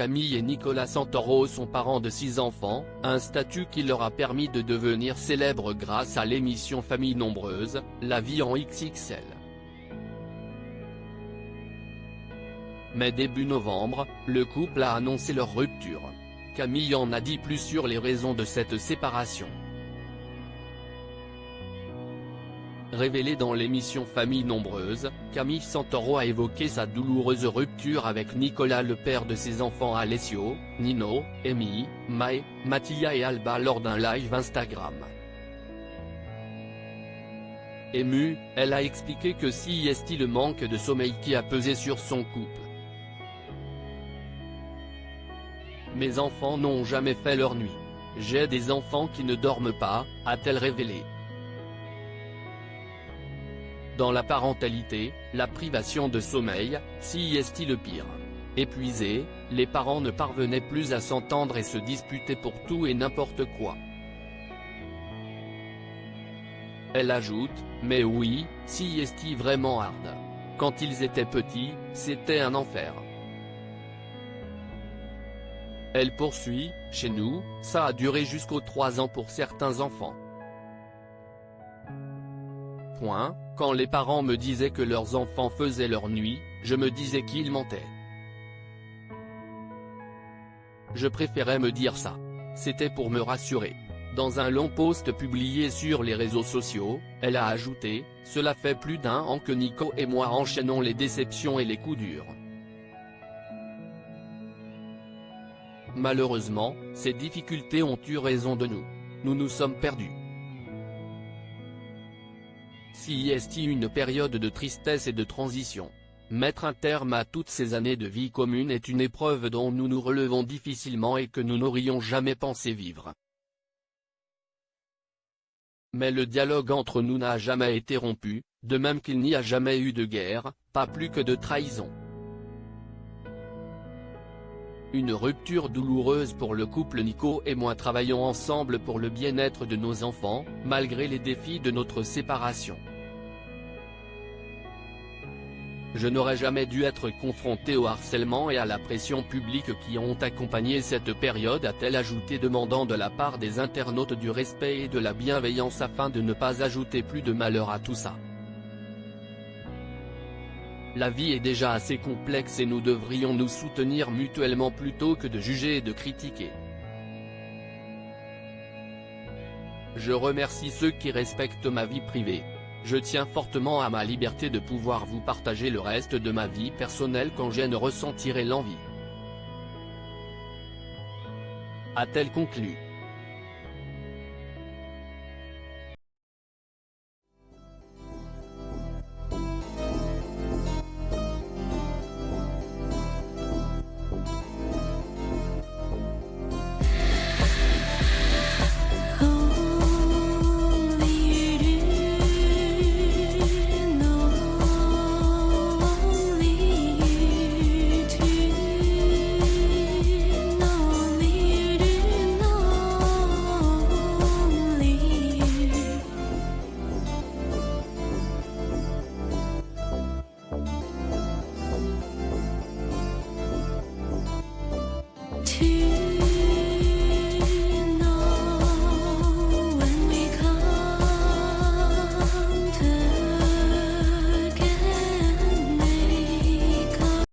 Camille et Nicolas Santoro sont parents de 6 enfants, un statut qui leur a permis de devenir célèbres grâce à l'émission Famille Nombreuse, La Vie en XXL. Mais début novembre, le couple a annoncé leur rupture. Camille en a dit plus sur les raisons de cette séparation. Révélée dans l'émission Famille Nombreuse, Camille Santoro a évoqué sa douloureuse rupture avec Nicolas, le père de ses enfants Alessio, Nino, Amy, Mae, Mattia et Alba lors d'un live Instagram. Émue, elle a expliqué que c'est le manque de sommeil qui a pesé sur son couple. Mes enfants n'ont jamais fait leur nuit. J'ai des enfants qui ne dorment pas, a-t-elle révélé. Dans la parentalité, la privation de sommeil, c'est le pire. Épuisés, les parents ne parvenaient plus à s'entendre et se disputaient pour tout et n'importe quoi. Elle ajoute, mais oui, c'est vraiment hard. Quand ils étaient petits, c'était un enfer. Elle poursuit, chez nous, ça a duré jusqu'aux 3 ans pour certains enfants. Quand les parents me disaient que leurs enfants faisaient leur nuit, je me disais qu'ils mentaient. Je préférais me dire ça. C'était pour me rassurer. Dans un long post publié sur les réseaux sociaux, elle a ajouté, « Cela fait plus d'1 an que Nico et moi enchaînons les déceptions et les coups durs. Malheureusement, ces difficultés ont eu raison de nous. Nous nous sommes perdus. C'est une période de tristesse et de transition. Mettre un terme à toutes ces années de vie commune est une épreuve dont nous nous relevons difficilement et que nous n'aurions jamais pensé vivre. Mais le dialogue entre nous n'a jamais été rompu, de même qu'il n'y a jamais eu de guerre, pas plus que de trahison. Une rupture douloureuse pour le couple. Nico et moi travaillons ensemble pour le bien-être de nos enfants, malgré les défis de notre séparation. Je n'aurais jamais dû être confronté au harcèlement et à la pression publique qui ont accompagné cette période, a-t-elle ajouté, demandant de la part des internautes du respect et de la bienveillance afin de ne pas ajouter plus de malheur à tout ça. La vie est déjà assez complexe et nous devrions nous soutenir mutuellement plutôt que de juger et de critiquer. Je remercie ceux qui respectent ma vie privée. Je tiens fortement à ma liberté de pouvoir vous partager le reste de ma vie personnelle quand j'en ressentirai l'envie. A-t-elle conclu.